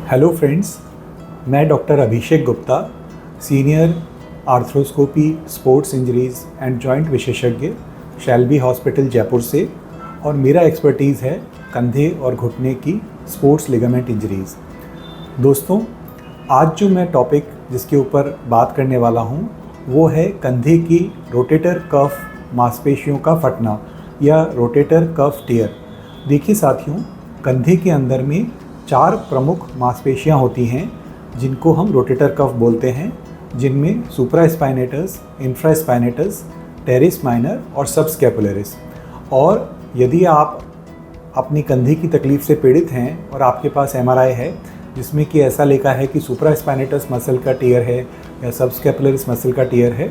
Hello friends, मैं doctor Abhishek Gupta, senior arthroscopy sports injuries and joint विशेषज्ञ, Shalby hospital Jaipur से। और मेरा एक्सपर्टीज़ है कंधे और घुटने की स्पोर्ट्स लिगामेंट इंजरीज़। दोस्तों, आज जो मैं टॉपिक जिसके ऊपर बात करने वाला हूँ वो है कंधे की रोटेटर कफ मांसपेशियों का फटना या रोटेटर कफ टियर। देखिए साथियों, कंधे के अंदर में 4 प्रमुख मांसपेशियां होती हैं जिनको हम रोटेटर कफ बोलते हैं, जिनमें सुप्रास्पाइनेटस, इंफ्रास्पाइनेटस, टेरिस माइनर और सबस्कैपुलरिस। और यदि आप अपनी कंधे की तकलीफ़ से पीड़ित हैं और आपके पास एमआरआई है जिसमें कि ऐसा लिखा है कि सुप्रास्पाइनेटस मसल का टियर है या सबस्कैपुलरिस मसल का टियर है,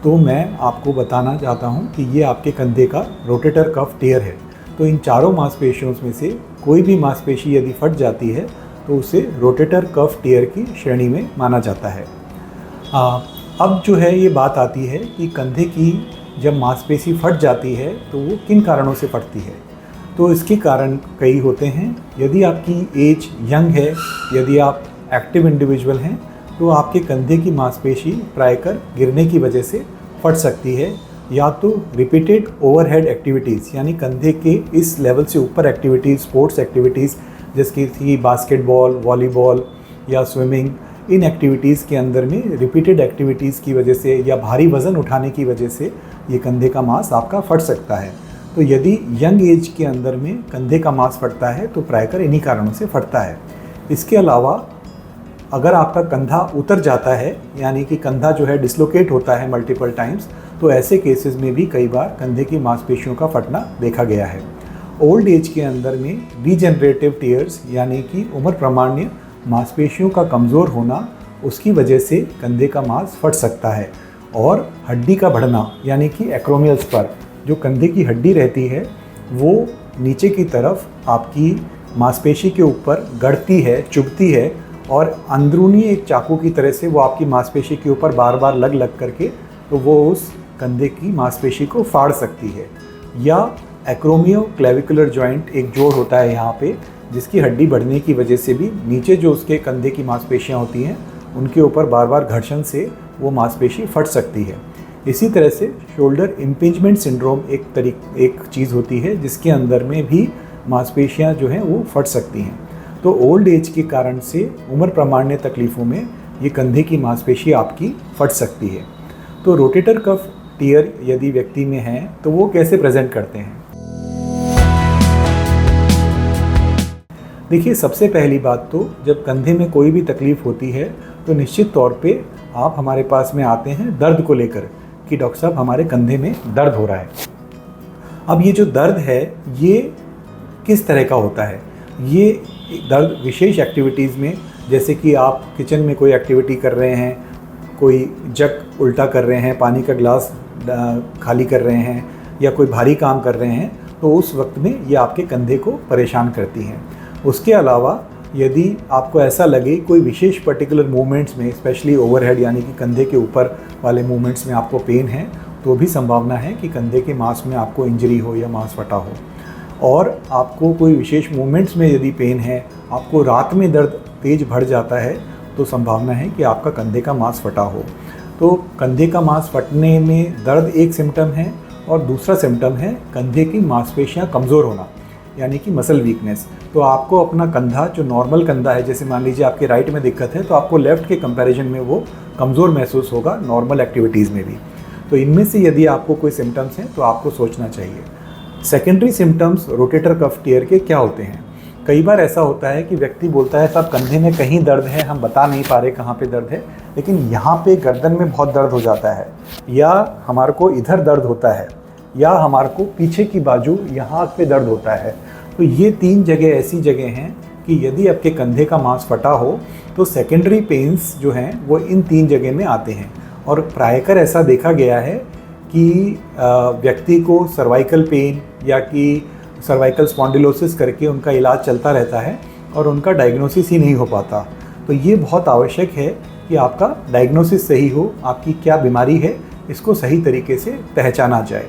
तो मैं आपको बताना चाहता हूं कि ये आपके कंधे का रोटेटर कफ टियर है। तो इन चारों मांसपेशियों में से कोई भी मांसपेशी यदि फट जाती है तो उसे रोटेटर कफ टियर की श्रेणी में माना जाता है। अब जो है ये बात आती है कि कंधे की जब मांसपेशी फट जाती है तो वो किन कारणों से फटती है। तो इसके कारण कई होते हैं। यदि आपकी एज यंग है, यदि आप एक्टिव इंडिविजुअल हैं, तो आपके कंधे की मांसपेशी प्रायकर गिरने की वजह से फट सकती है, या तो रिपीटेड ओवरहेड एक्टिविटीज़ यानी कंधे के इस लेवल से ऊपर एक्टिविटीज़, स्पोर्ट्स एक्टिविटीज़ जैसे कि बास्केटबॉल, वॉलीबॉल या स्विमिंग, इन एक्टिविटीज़ के अंदर में रिपीटेड एक्टिविटीज़ की वजह से या भारी वज़न उठाने की वजह से ये कंधे का मांस आपका फट सकता है। तो यदि यंग एज के अंदर में कंधे का मांस फटता है तो प्रायकर इन्हीं कारणों से फटता है। इसके अलावा अगर आपका कंधा उतर जाता है, यानी कि कंधा जो है डिसलोकेट होता है मल्टीपल टाइम्स, तो ऐसे केसेस में भी कई बार कंधे की मांसपेशियों का फटना देखा गया है। ओल्ड एज के अंदर में डीजेनरेटिव टियर्स यानी कि उम्र प्रमाण्य मांसपेशियों का कमज़ोर होना, उसकी वजह से कंधे का मांस फट सकता है। और हड्डी का बढ़ना यानी कि एक्रोमियल स्पर, जो कंधे की हड्डी रहती है वो नीचे की तरफ आपकी मांसपेशी के ऊपर गढ़ती है, चुभती है और अंदरूनी एक चाकू की तरह से वो आपकी मांसपेशी के ऊपर बार बार लग लग करके तो वो उस कंधे की मांसपेशी को फाड़ सकती है। या एक्रोमियो क्लेविकुलर जॉइंट, एक जोड़ होता है यहाँ पे, जिसकी हड्डी बढ़ने की वजह से भी नीचे जो उसके कंधे की मांसपेशियाँ होती हैं उनके ऊपर बार बार घर्षण से वो मांसपेशी फट सकती है। इसी तरह से शोल्डर इम्पिंजमेंट सिंड्रोम एक चीज़ होती है जिसके अंदर में भी मांसपेशियाँ जो हैं वो फट सकती हैं। तो ओल्ड एज के कारण से उम्र प्रमाण्य तकलीफ़ों में ये कंधे की मांसपेशी आपकी फट सकती है। तो रोटेटर कफ टियर यदि व्यक्ति में है तो वो कैसे प्रेजेंट करते हैं। देखिए, सबसे पहली बात तो जब कंधे में कोई भी तकलीफ़ होती है तो निश्चित तौर पे आप हमारे पास में आते हैं दर्द को लेकर कि डॉक्टर साहब हमारे कंधे में दर्द हो रहा है। अब ये जो दर्द है ये किस तरह का होता है। ये दर्द विशेष एक्टिविटीज़ में, जैसे कि आप किचन में कोई एक्टिविटी कर रहे हैं, कोई जग उल्टा कर रहे हैं, पानी का ग्लास खाली कर रहे हैं या कोई भारी काम कर रहे हैं, तो उस वक्त में ये आपके कंधे को परेशान करती हैं। उसके अलावा यदि आपको ऐसा लगे कोई विशेष पर्टिकुलर मूवमेंट्स में, स्पेशली ओवरहेड यानी कि कंधे के ऊपर वाले मूवमेंट्स में आपको पेन है, तो भी संभावना है कि कंधे के मांस में आपको इंजरी हो या मांस फटा हो। और आपको कोई विशेष मूवमेंट्स में यदि पेन है, आपको रात में दर्द तेज बढ़ जाता है, तो संभावना है कि आपका कंधे का मांस फटा हो। तो कंधे का मांस फटने में दर्द एक सिम्टम है और दूसरा सिम्टम है कंधे की मांसपेशियां कमज़ोर होना यानी कि मसल वीकनेस। तो आपको अपना कंधा, जो नॉर्मल कंधा है, जैसे मान लीजिए आपके राइट में दिक्कत है तो आपको लेफ़्ट के कंपैरिजन में वो कमज़ोर महसूस होगा नॉर्मल एक्टिविटीज़ में भी। तो इनमें से यदि आपको कोई सिम्टम्स हैं तो आपको सोचना चाहिए। Secondary symptoms rotator cuff tear के क्या होते हैं। कई बार ऐसा होता है कि व्यक्ति बोलता है साहब कंधे में कहीं दर्द है, हम बता नहीं पा रहे कहाँ पे दर्द है, लेकिन यहाँ पे गर्दन में बहुत दर्द हो जाता है, या हमारे को इधर दर्द होता है, या हमारे को पीछे की बाजू यहाँ पे दर्द होता है। तो ये 3 जगह ऐसी जगह हैं कि यदि आपके कंधे का मांस फटा हो तो सेकेंडरी पेन्स जो हैं वो इन 3 जगह में आते हैं। और प्रायकर ऐसा देखा गया है कि व्यक्ति को सर्वाइकल पेन या कि सर्वाइकल स्पॉन्डिलोसिस करके उनका इलाज चलता रहता है और उनका डायग्नोसिस ही नहीं हो पाता। तो ये बहुत आवश्यक है कि आपका डायग्नोसिस सही हो, आपकी क्या बीमारी है इसको सही तरीके से पहचाना जाए।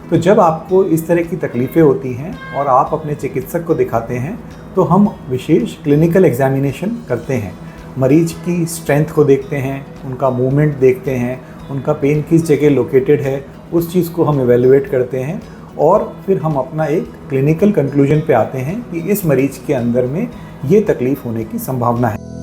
तो जब आपको इस तरह की तकलीफ़ें होती हैं और आप अपने चिकित्सक को दिखाते हैं तो हम विशेष क्लिनिकल एग्जामिनेशन करते हैं। मरीज की स्ट्रेंथ को देखते हैं, उनका मूवमेंट देखते हैं, उनका पेन किस जगह लोकेटेड है, उस चीज़ को हम एवेलुएट करते हैं और फिर हम अपना एक क्लिनिकल कंक्लूजन पे आते हैं कि इस मरीज के अंदर में ये तकलीफ़ होने की संभावना है।